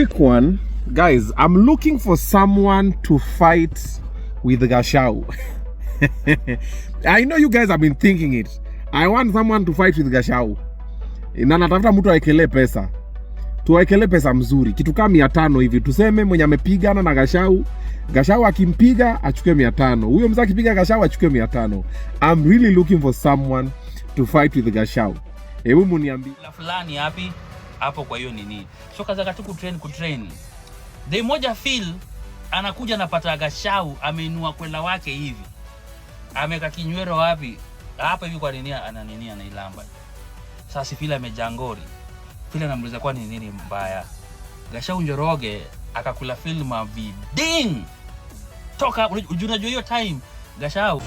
quick one, guys. I'm looking for someone to fight with Gachagua. I know you guys have been thinking it. I want someone to fight with Gachagua. Na natafuta mtu awekelee pesa. Tuwawekelee pesa mzuri. Kitu kama 500 hivi. Tuseme mwenye amepigana na Gachagua. Gachagua akimpiga achukue 500. Huyo mzee akipiga Gachagua achukue 500. I'm really looking for someone to fight with Gachagua. Hebu muniambie. La fulani hapi hapo kwa hiyo nini. So kaza tu kutrain. Day moja feel anakuja napata Gachagua ameinua kwela wake hivi. Ameka kinywero wapi? Hapa hivi kwa nini anailamba. Sasa feel amejangori. Feel anamuuliza kwa nini mbaya. Gachagua Njoroge akakula film viding. Toka unajua hiyo time Gachagua.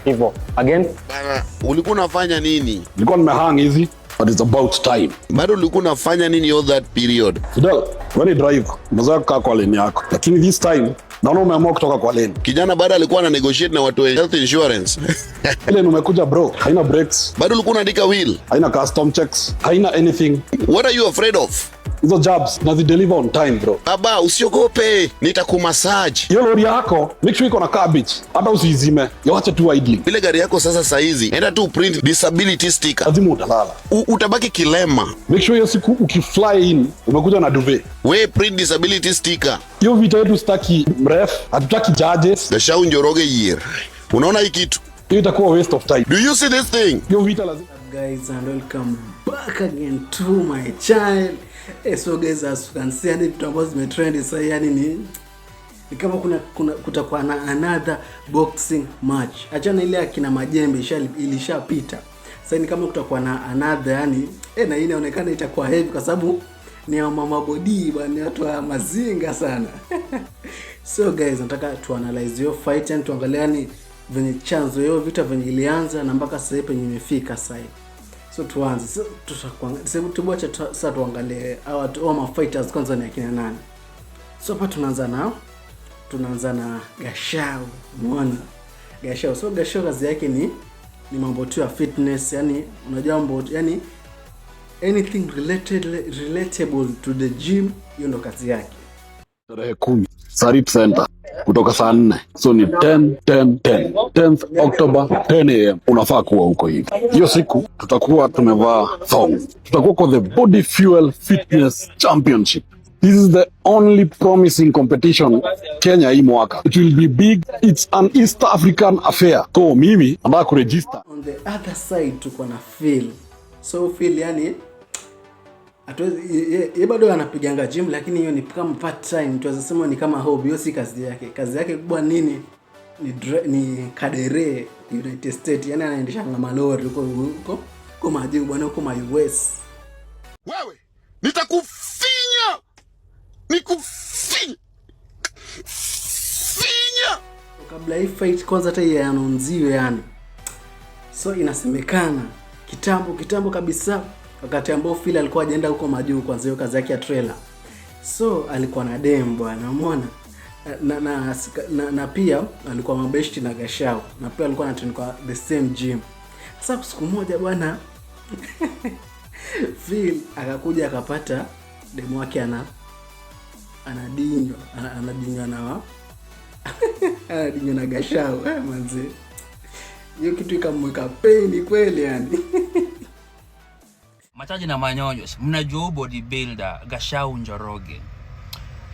Hivyo again bana, ulikuwa unafanya nini? Nilikuwa nimehang hizi, but it's about time. Bado ulikuwa unafanya nini all that period? Fidel, when you drive unaweza kukaa kwa lane yako, lakini this time naona umeamua kutoka kwa lane. Kijana bado alikuwa ana negotiate na watu wa health insurance. Ile umekuja bro, haina brakes. Bado ulikuwa unaandika will, haina custom checks, haina anything. What are you afraid of? Hizo jobs na deliver on time bro. Baba usiogope, nitakumassage. Hiyo lori yako make sure iko na cabbage, hata usizime, yawache tu idling. Ile gari yako sasa saizi enda tu print disability sticker. Lazima utalala. Utabaki kilema. Make sure hiyo siku ukifly in umekuja na duvet. We print disability sticker. Hiyo vita yetu sitaki mref, hatutaki judges. Gachagua Njoroge year. Unaona hii kitu? Hiyo itakuwa waste of time. Do you see this thing? Hiyo vita lazima. Guys, and welcome back again to my channel. So guys, as you can see, yani vitu ambazo zimetrend sasa, yani ni kama kutakuwa na another boxing match. Achana ile akina Majembe ilishapita. Sasa ni kama kutakuwa na another, yani na hii inaonekana itakuwa heavy kwa sababu ni ya mama body bwana, watu wa mazinga sana. So guys, nataka tu analyze hiyo fight and tuangalie yani venye chanzo hiyo vita venye ilianza na mpaka sasa penye imefika sasa. So tuanze. So tuache sasa tuangalie hao ma fighters kwanza ni akina nani. So hapa tunaanza na Gachagua. Umeona? Gachagua. So Gachagua kazi yake ni mambo tu ya fitness, yani unajua mambo, yani anything relatable to the gym, hiyo ndo kazi yake. Tarehe 10 Sarit Center kutoka saa 4. So ni 10th October 10 am. Unafaa kuwa huko hivi. Hiyo siku tutakuwa tumevaa thong. Tutakuwa kwa the Body Fuel Fitness Championship. This is the only promising competition Kenya hii mwaka. It will be big. It's an East African affair. So mimi nataka kuregister. On the other side tuko na Phil. So Phil yani yeye bado anapiganga gym, lakini hiyo ni kama part time, tuweza sema ni kama hobby, hiyo si kazi yake. Kazi yake kubwa nini? Ni kadere United States, yani anaendesha malori huko kwa majibu bwana, huko US. Wewe nitakufinya. Kabla hii fight kwanza hata yaanonziwe yani. So inasemekana kitambo kabisa, wakati ambao Phil alikuwa ajaenda huko majuu kwanza hiyo kazi yake ya trailer. So alikuwa na dem bwana, umeona? Na pia alikuwa mabeshti na Gachagua, na pia alikuwa anatrain kwa the same gym. Sasa siku moja bwana Phil akakuja akapata demu wake anadinywa na Gachagua manze. Hiyo kitu ikamweka pain kweli yani. Machaji na manyonyo, mnajua bodybuilder Gachagua Njoroge.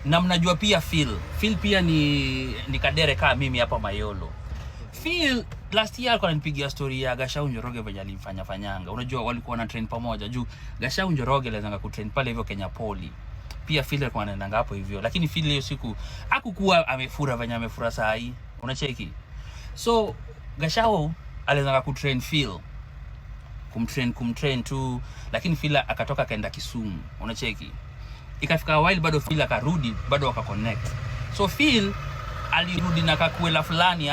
Na mnajua pia Phil pia ni kadere kama mimi hapa Mayolo. Phil last year alikuwa ananipigia story ya Gachagua Njoroge venye alifanyanga. Unajua walikuwa na train pamoja juu Gachagua Njoroge alianza kutrain pale hivyo Kenya Poly. Pia Phil alikuwa anaenda hapo hivyo, lakini Phil hiyo siku hakukuwa amefura venye amefura saa hii. Unacheki? So Gachagua alianza kutrain Phil. Kumtrain tu, lakini Phil akatoka kaenda Kisumu. Unacheki? Ikafika while bado Phil akarudi, bado wakaconnect. So Phil alirudi na kakuela fulani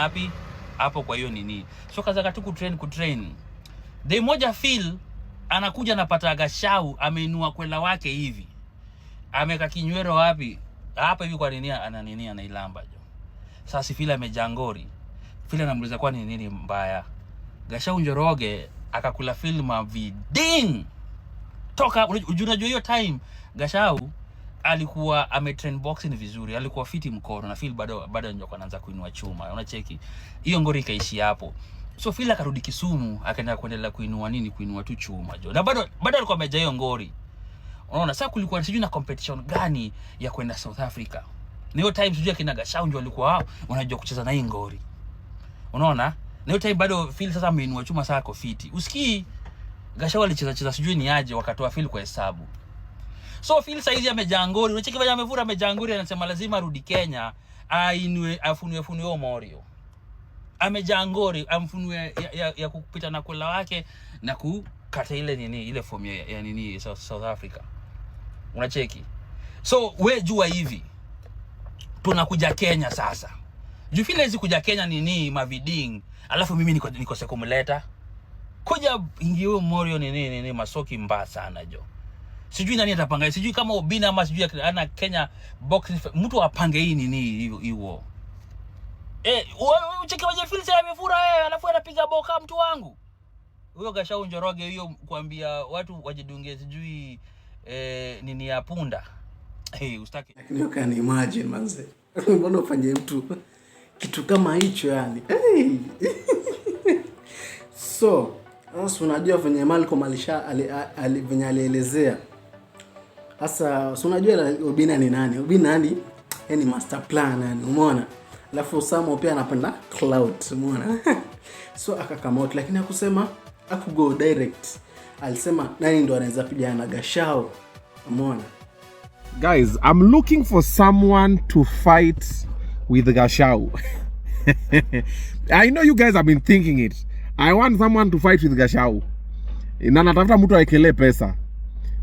hapo kwa hiyo nini. So kaza tu kutrain. Day moja Phil anakuja napata Gachagua ameinua kwela wake hivi. Ameka kinywero wapi? Hapa hivi kwa nini anailamba jo. Sasa Phil amejangori. Phil anamuuliza kwa nini mbaya. Gachagua Njoroge akakula film viding. Toka unajua hiyo time Gachagua alikuwa ametrain boxing vizuri, alikuwa fiti mkono na Phil bado ndio anaanza kuinua chuma, unacheki hiyo ngori ikaishi hapo. So Phil akarudi Kisumu akaenda kuendelea kuinua tu chuma jo, na bado alikuwa ameja hiyo ngori, unaona. Sasa kulikuwa sijui na competition gani ya kwenda South Africa ni hiyo time, sijui akina Gashau ndio walikuwa wanajua kucheza na hii ngori, unaona. Na hiyo time bado Phil sasa ameinua chuma, sasa ako fiti, usikii Gashau alicheza sijui ni aje, wakatoa Phil kwa hesabu. So Phil saizi amejangori, unacheki vile amevura amejangori, anasema lazima arudi Kenya afunue Morio. Amejangori amfunue ya kupita na kula wake na kukata ile form ya nini South Africa. Unacheki. So we jua hivi. Tunakuja Kenya sasa. Juu Phil hizi kuja Kenya nini maviding, alafu mimi nikose kumleta. Kuja ingio Morio nini masoki mbaya sana jo. Sijui nani atapanga, sijui kama Obina ama sijui ana Kenya box mtu apange hii nini hiyo. Ucheki waje Phil sasa amefura alafu anapiga boka mtu wangu. Huyo Gashau Njoroge hiyo kuambia watu wajidunge sijui nini ya punda. Ustaki. Lakini you can imagine manze. Mbona ufanye mtu kitu kama hicho yani? So, unajua venye Malcolm venye alielezea. Sasa unajua Obina ni nani? Obina ni master plan yani, umeona? Alafu Samo pia anapenda cloud, umeona? So akakama out, lakini hakusema go direct. Alisema nani ndo anaweza pigana na Gashau, umeona? Guys, I'm looking for someone to fight with Gashau. I know you guys have been thinking it. I want someone to fight with Gashau. Na natafuta mtu awekelee pesa.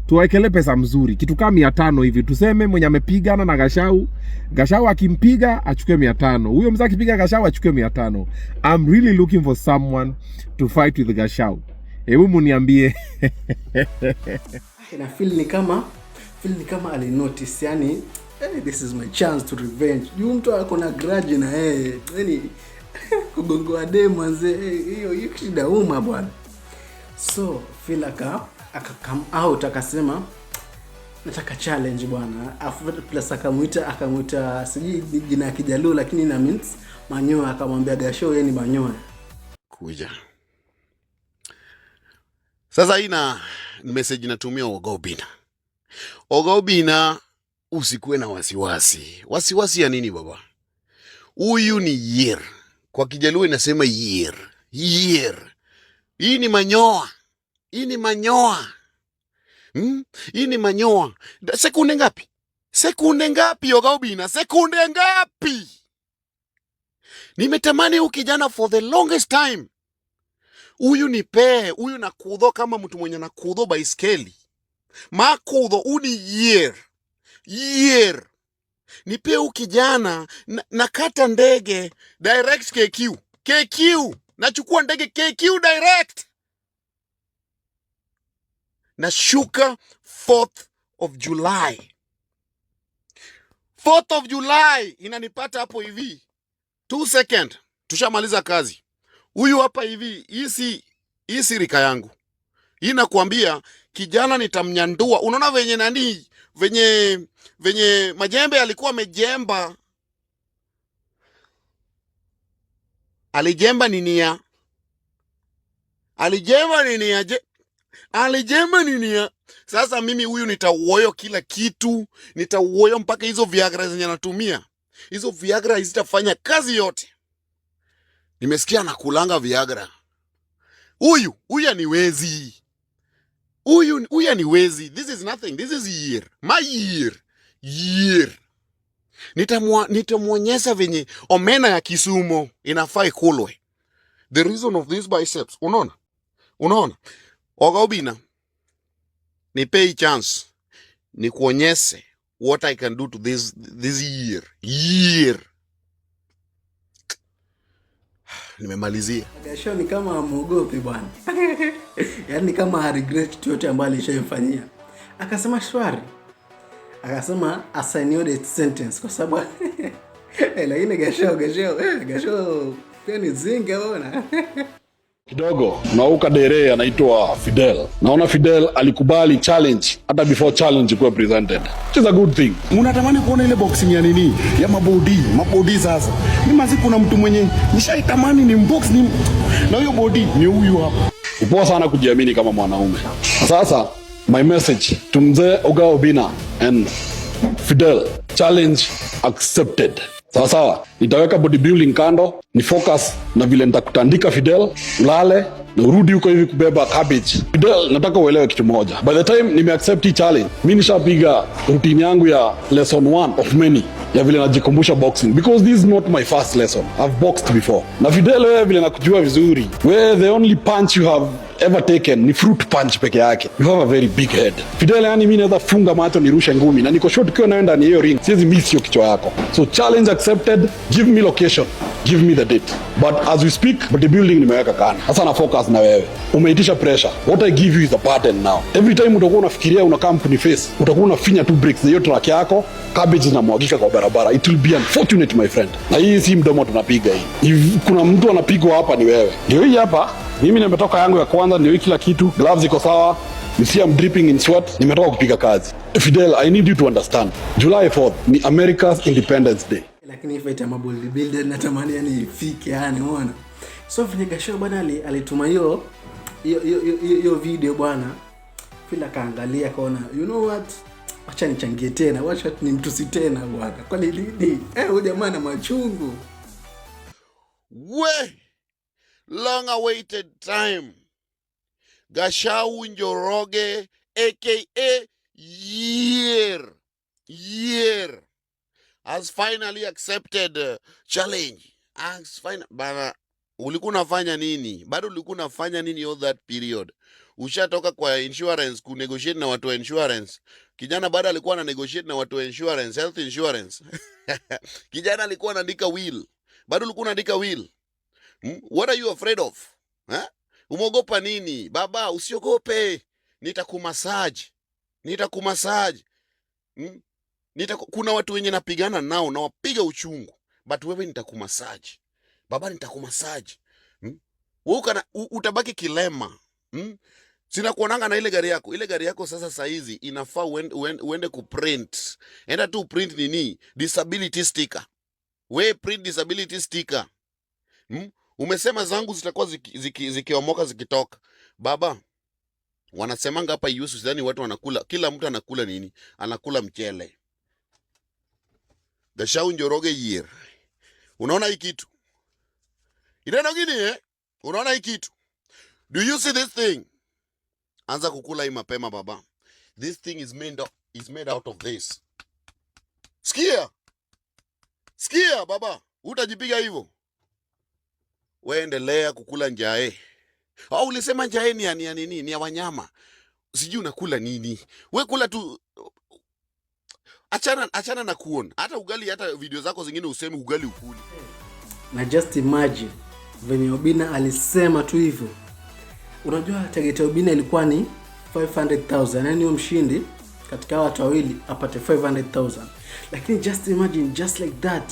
Tuwawekelee pesa mzuri. Kitu kama 500 hivi. Tuseme mwenye amepigana na Gashau. Gashau akimpiga achukue 500. Huyo mzee akipiga Gashau achukue 500. I'm really looking for someone to fight with Gashau. Hebu muniambie. Na feel ni kama ali notice yani, this is my chance to revenge. Yule mtu ako na grudge na yani kugongoa demo manze, hiyo shida uma bwana. So Phil aka come out akasema nataka challenge bwana. Afu plus akamuita siji jina ya Kijaluo lakini na means Manyoa, akamwambia Gashau yeye ni Manyoa. Kuja. Sasa ina message natumia Oga Obina, usikuwe na wasiwasi. Wasiwasi ya nini baba? Huyu ni year. Kwa Kijaluo inasema year. Hii ni Manyoa. Hii ni Manyoa. Sekunde ngapi Oga Obina? Sekunde ngapi? Nimetamani huyu kijana for the longest time. Huyu na kudho kama mtu mwenye na kudho baiskeli. Makudho uni year. Nipe huyu kijana nakata ndege direct KQ. Nachukua ndege KQ direct. Nashuka 4th of July. 4th of July inanipata hapo hivi. 2 seconds tushamaliza kazi. Huyu hapa hivi, hii si rika yangu. Hii nakwambia kijana nitamnyandua. Unaona venye Majembe alikuwa amejemba. Alijemba nini ya? Sasa mimi huyu nitauoyo kila kitu. Nitauoyo mpaka hizo Viagra zenye natumia. Hizo Viagra zitafanya kazi yote. Nimesikia nakulanga Viagra. Huyu ni wezi. Huyu ni wezi. This is nothing. This is year. My year. Nitamuonyesha venye omena ya Kisumu inafaa ikulwe. The reason of these biceps. Unaona? Oga Obina, nipe chance. Nikuonyeshe what I can do to this year. Nimemalizia. Gashau ni kama muogopi bwana. Yaani kama ha regret yote ambayo alishafanyia. Akasema shwari. Akasema asainiwe death sentence kwa sababu lakini Gashau pia ni zinga bwana. kidogo nauka dere anaitwa Fidel. Naona Fidel alikubali challenge hata before challenge kuwa presented. Which is a good thing. Unatamani kuona ile boxing ya nini? Ya mabodi sasa. Mimi mazi kuna mtu mwenye nishaitamani ni mbox ni na hiyo body ni huyu hapa. Ipoa sana kujiamini kama mwanaume. Sasa my message to mzee Oga Obinna and Fidel, challenge accepted. Sawa, nitaweka bodybuilding kando, ni focus na vile nitakutandika Fidel, ulale na urudi huko hivi kubeba cabbage. Fidel, nataka uelewe kitu moja. By the time nimeaccept hii challenge, mimi nishapiga routine yangu ya lesson 1 of many ya vile najikumbusha boxing, because this is not my first lesson. I've boxed before. Na Fidel, wewe vile nakujua vizuri, wewe the only punch you have ever taken ni fruit punch peke yake. You have a very big head. Fidel, yani mimi naweza funga macho nirushe ngumi na niko short ukiwa naenda ni hiyo ring. Siwezi miss hiyo kichwa yako. So challenge accepted. Give me location. Give me the date. But as we speak, bodybuilding nimeweka kana. Sasa na focus na wewe. Umeitisha pressure. What I give you is a burden now. Every time utakuwa unafikiria unakaa kuni face, utakuwa unafinya tu brakes hiyo track yako, cabbage zinamwagika kwa barabara. It will be unfortunate my friend. Na hii si mdomo tunapiga hii. If kuna mtu anapigwa hapa ni wewe. Ndio hii hapa. Mimi nimetoka yangu ya kwanza, ndio kila kitu. Gloves iko sawa. You see I'm dripping in sweat. Nimetoka kupiga kazi. Fidel, I need you to understand. July 4th ni America's Independence Day. Lakini fight ya bodybuilder natamani yani ifike yani unaona. So vile Gashaw bwana alituma hiyo video bwana. Fila kaangalia kaona, you know what? Acha nichangie tena, wacha nimtusi tena bwana. Kwani nini? Huyu jamaa na machungu. Long awaited time. Gashaw Njoroge aka Year has finally accepted challenge. Bana, ulikuwa unafanya nini? Bado ulikuwa unafanya nini all that period? Ushatoka kwa insurance ku negotiate na watu wa insurance. Kijana bado alikuwa na negotiate na watu wa insurance, health insurance. Kijana alikuwa anaandika will. Bado ulikuwa unaandika will. What are you afraid of? Umogopa nini? Baba, usiogope. Nitakumassage. Kuna watu wenye napigana nao na wapiga uchungu. But wewe nitakumassage. Baba, nitakumassage. Wewe utabaki kilema. Sina kuonanga na ile gari yako. Ile gari yako sasa saizi inafaa uende kuprint. Enda tu print nini? Disability sticker. We print disability sticker. Umesema zangu zitakuwa zikiomoka zikitoka. Baba, wanasemanga hapa yusu sidhani watu wanakula, kila mtu anakula nini? Anakula mchele. Gashaw Njoroge Year. Unaona hii kitu? Itaenda gini Unaona hii kitu? Do you see this thing? Anza kukula hii mapema baba. This thing is made out of this. Sikia baba, utajipiga hivyo. Wewe endelea kukula njae. Au ulisema njae ni ya nini? Ni ya wanyama. Sijui unakula nini. Wewe kula tu. Achana na kuona. Hata ugali, hata video zako zingine useme ugali ukuli. Na just imagine venye Obinna alisema tu hivyo. Unajua target ya Obinna ilikuwa ni 500,000. Yani huyo mshindi katika watu wawili apate 500,000. Lakini just imagine, just like that,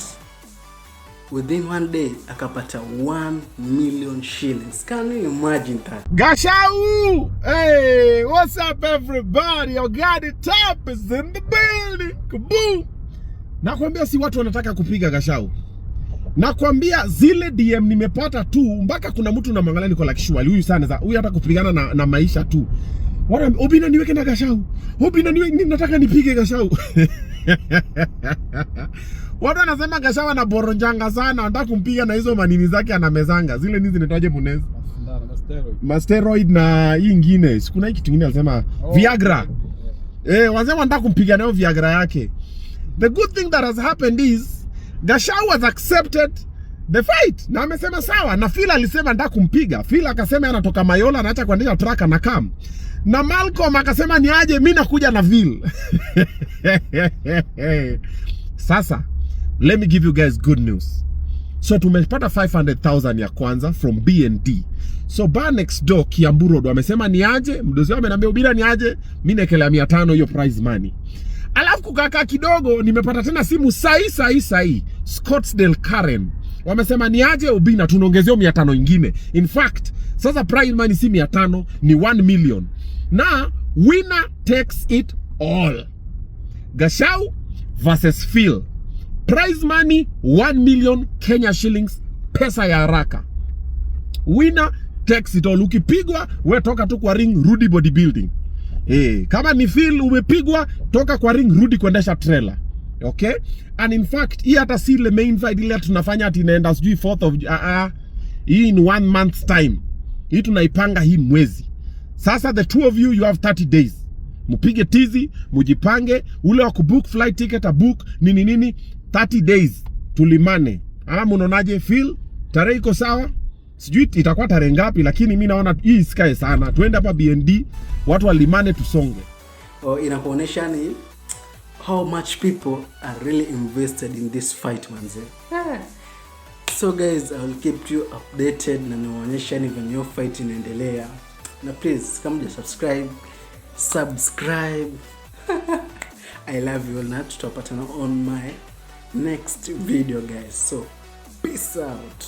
within one day akapata 1 million shillings. Can you imagine that? Gashaw! Hey, what's up everybody? Your guy top is in the building. Kaboom! Nakwambia si watu wanataka kupiga Gashaw. Nakwambia zile DM nimepata tu mpaka kuna mtu unamwangalia niko like sure huyu sana za huyu hata kupigana na maisha tu. Obinna niweke na Gashaw. Obinna nataka nipige Gashaw. Watu wanasema Gashaw na boronjanga sana, anataka kumpiga na hizo manini zake anamezanga. Zile nizi nitaje Munez? Steroid na hii nyingine. Kuna hiki kitu kingine alisema Viagra. Wanasema anataka kumpiga nayo Viagra yake. The good thing that has happened is Gashaw has accepted the fight. Na amesema sawa. Na Phil alisema anataka kumpiga. Phil akasema anatoka Mayola anaacha kuandika track na kam. Na Malcolm akasema ni aje mimi nakuja na Vil. Sasa, let me give you guys good news. So tumepata 500,000 ya kwanza from BND. So bar next door Kiambu Road wamesema ni aje, mdozi wao ameniambia Obinna ni aje, mimi naekelea 500 hiyo prize money. Alafu kukaa kidogo nimepata tena simu sahi Scottsdale Karen. Wamesema ni aje Obinna tunaongezea 500 nyingine. In fact, Sasa prize money si 500, ni 1 million. Na winner takes it all. Gashau versus Phil. Prize money 1 million Kenya shillings, pesa ya haraka. Winner takes it all. Ukipigwa, we toka tu kwa ring, rudi bodybuilding. Kama ni Phil umepigwa, toka kwa ring, rudi kuendesha trailer. Okay? And in fact, hii hata si ile main fight ile tunafanya ati inaenda sijui 4th of hii in 1 month's time. Hii tunaipanga hii mwezi. Sasa the two of you have 30 days. Mupige tizi, mujipange, ule wa kubook flight ticket a book nini 30 days tulimane. Ama unaonaje Phil? Tarehe iko sawa? Sijui itakuwa tarehe ngapi, lakini mimi naona hii isikae sana. Tuende hapa BND, watu walimane tusonge. Inakuonesha ni how much people are really invested in this fight manze. So guys, I will keep you updated na niwaonyesha ni venye fight inaendelea. Na please kama subscribe. I love you all, na tutapatana on my next video guys. So peace out.